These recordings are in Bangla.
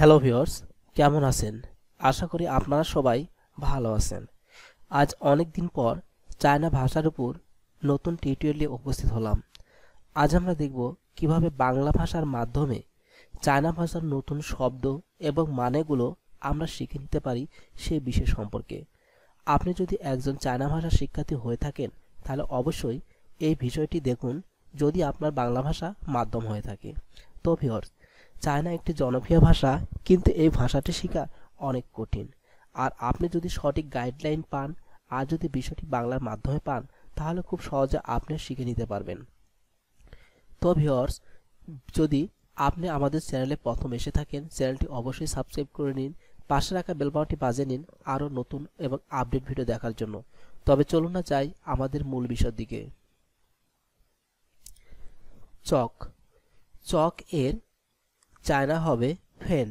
হ্যালো ভিউয়ার্স, কেমন আছেন? আশা করি আপনারা সবাই ভালো আছেন। আজ অনেক দিন পর চায়না ভাষার উপর নতুন টিউটোরিয়াল নিয়ে উপস্থিত হলাম। আজ আমরা দেখব কিভাবে বাংলা ভাষার মাধ্যমে চায়না ভাষার নতুন শব্দ এবং মানেগুলো আমরা শিখে নিতে পারি সেই বিষয় সম্পর্কে। আপনি যদি একজন চায়না ভাষা শিক্ষার্থী হয়ে থাকেন তাহলে অবশ্যই এই বিষয়টি দেখুন যদি আপনার বাংলা ভাষা মাধ্যম হয়ে থাকে। তো ভিউয়ার্স, চায়না একটি জনপ্রিয় ভাষা, কিন্তু এই ভাষাটি শেখা অনেক কঠিন। আর আপনি যদি সঠিক গাইডলাইন পান আর যদি বিষয়টি বাংলার মাধ্যমে পান তাহলে খুব সহজে আপনি শিখে নিতে পারবেন। তো ভিউয়ার্স, যদি আপনি আমাদের চ্যানেলে প্রথম এসে থাকেন চ্যানেলটি অবশ্যই সাবস্ক্রাইব করে নিন, পাশে রাখা বেল বাটনটি বাজিয়ে নিন আরও নতুন এবং আপডেট ভিডিও দেখার জন্য। তবে চলুন না যাই আমাদের মূল বিষয়ের দিকে। চক। চক এর চায়না হবে ফেন।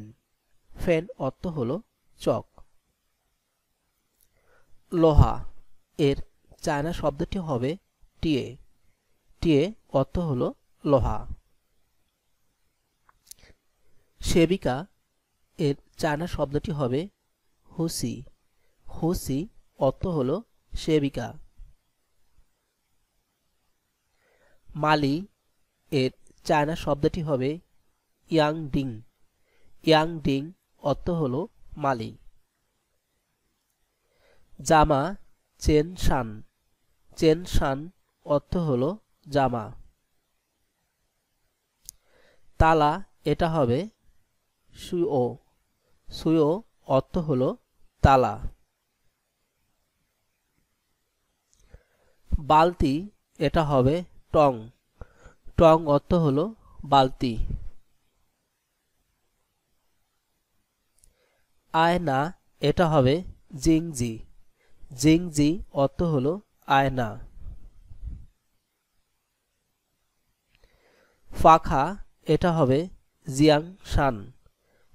ফেন অর্থ হলো চক। লোহা এর চায়না শব্দটি হবে টিয়ে। টিয়ে অর্থ হলো লোহা। সেবিকা এর চায়না শব্দটি হবে হুসি। হুসি অর্থ হলো সেবিকা। মালি এর চায়না শব্দটি হবে ইয়াংডিং। ইয়াংডিং অর্থ হলো মালি। জামা চেনশান। চেনশান অর্থ হলো জামা। তালা এটা হবে সুয়ো। সুয়ো অর্থ হলো তালা। বালতি এটা হবে টং। টং অর্থ হলো বালতি। আয়না এটা হবে জিংজি। জিংজি অর্থ হলো আয়না। পাখা এটা হবে জিয়াংশান।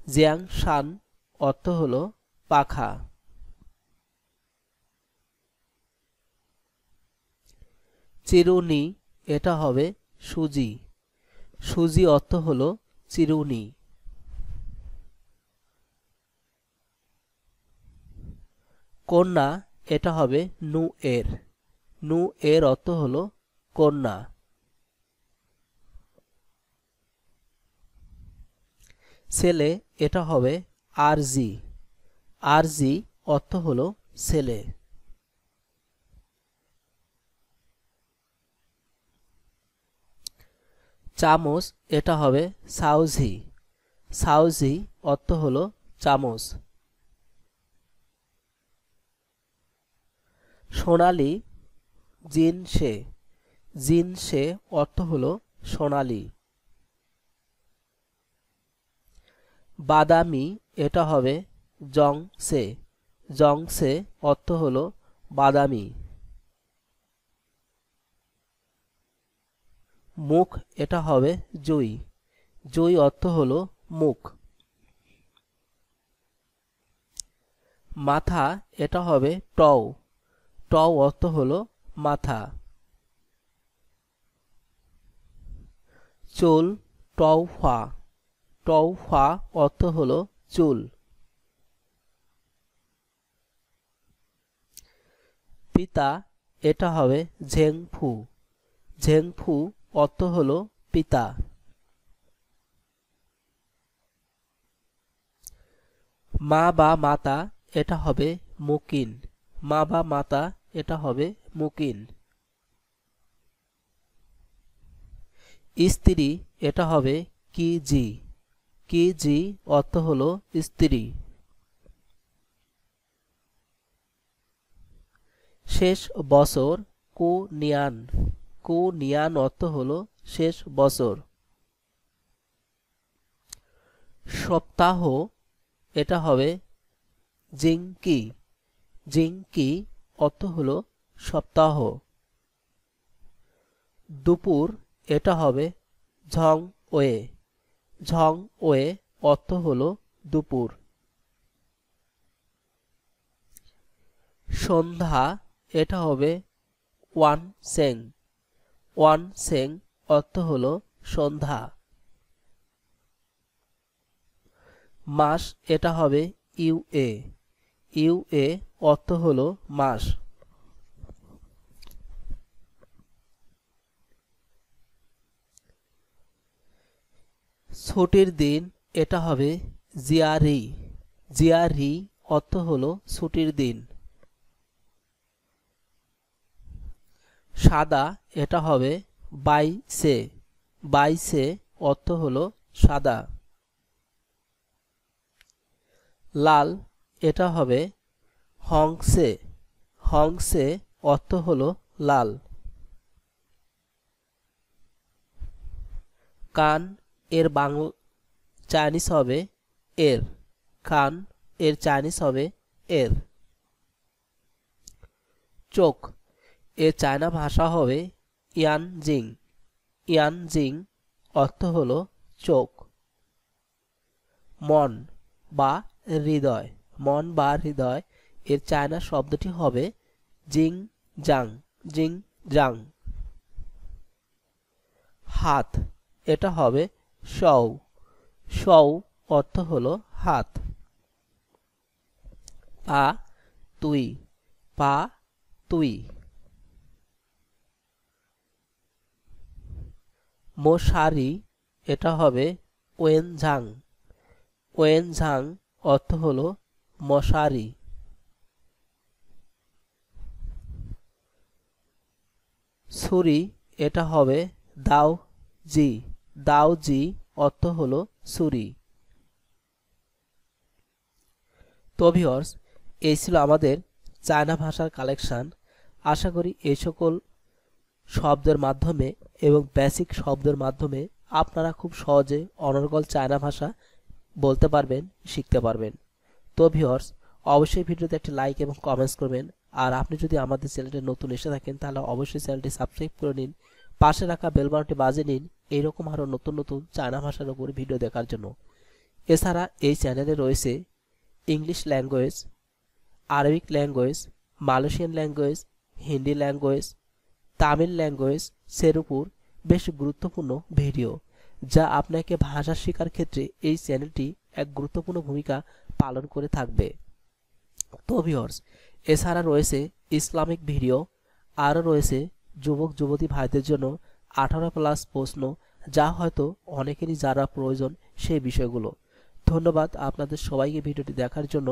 জিয়াংশান অর্থ হলো পাখা। চিরুনি এটা হবে সুজি। সুজি অর্থ হলো চিরুনি। কন্যা এটা হবে নু এর। নু এর অর্থ হলো কন্যা। ছেলে এটা হবে আরজি। আরজি অর্থ হলো ছেলে। চামচ এটা হবে সাউজি। সাউজি অর্থ হলো চামচ। সোনালি জিনসে। জিনসে অর্থ হলো সোনালি। বাদামি এটা হবে জংসে। জংসে অর্থ হলো বাদামি। মুখ এটা হবে জুই। জুই অর্থ হলো মুখ। মাথা এটা হবে টও। টও অর্থ হলো মাথা। চুল টও ফা। টও ফা অর্থ হলো চুল। পিতা এটা হবে ঝেংফু। ঝেংফু অর্থ হলো পিতা। মা বা মাতা এটা হবে মুকিন। মা বা মাতা এটা হবে মুকিন। স্ত্রী এটা হবে কিজি। কিজি অর্থ হলো স্ত্রী। শেষ বছর কুনিয়ান। কুনিয়ান অর্থ হলো শেষ বছর। সপ্তাহ এটা হবে জিংকি। জিংকি অর্থ হলো সপ্তাহ। দুপুর এটা হবে ঝং ওয়ে। ঝং ওয়ে অর্থ হলো দুপুর। সন্ধ্যা এটা হবে ওয়ান সেং। ওয়ান সেং অর্থ হলো সন্ধ্যা। মাস এটা হবে ইউএ। ইউএ অর্থ হলো মাস। ছুটির দিন এটা হবে জিয়ারি। জিয়ারি অর্থ হলো ছুটির দিন। সাদা এটা হবে বাইসে। বাইসে অর্থ হলো সাদা। লাল এটা হবে হংসে। হংসে অর্থ হলো লাল। কান এর চাইনিজ হবে এর। কান এর চাইনিজ হবে এর। চোখ এর চায়না ভাষা হবে ইয়ানজিং। ইয়ানজিং অর্থ হলো চোখ। মন বা হৃদয়। মন বা হৃদয় এর চায়না শব্দটি হবে জিং জাং। জিং জাং। হাত এটা হবে শৌ। শৌ অর্থ হলো হাত। পা তুই। পা তুই। মশারি এটা হবে ওয়েনঝাং। ওয়েনঝাং অর্থ হলো মশারি। ছুরি এটা হবে দাও জি। দাও জি অর্থ হলো ছুরি। তো ভিউয়ার্স, এই ছিল আমাদের চায়না ভাষার কালেকশন। আশা করি এই সকল শব্দের মাধ্যমে এবং বেসিক শব্দের মাধ্যমে আপনারা খুব সহজে অনর্গল চায়না ভাষা বলতে পারবেন, শিখতে পারবেন। তো ভিউয়ার্স, অবশ্যই ভিডিওতে একটি লাইক এবং কমেন্টস করবেন। আর আপনি যদি আমাদের চ্যানেলে নতুন এসে থাকেন তাহলে অবশ্যই চ্যানেলটি সাবস্ক্রাইব করে নিন, পাশে রাখা বেল বাটনটি বাজিয়ে নিন এইরকম আরও নতুন নতুন চায়না ভাষার উপর ভিডিও দেখার জন্য। এছাড়া এই চ্যানেলে রয়েছে English language, Arabic language, Malaysian language, Hindi language, Tamil language এর উপর বেশ গুরুত্বপূর্ণ ভিডিও, যা আপনাকে ভাষা শেখার ক্ষেত্রে এই চ্যানেলটি এক গুরুত্বপূর্ণ ভূমিকা পালন করে থাকবে। তো ভিউয়ার্স, এছাড়া রয়েছে ইসলামিক ভিডিও, আরও রয়েছে যুবক যুবতী ভাইদের জন্য 18+ প্রশ্ন, যা হয়তো অনেকেরই জানা প্রয়োজন সেই বিষয়গুলো। ধন্যবাদ আপনাদের সবাইকে ভিডিওটি দেখার জন্য।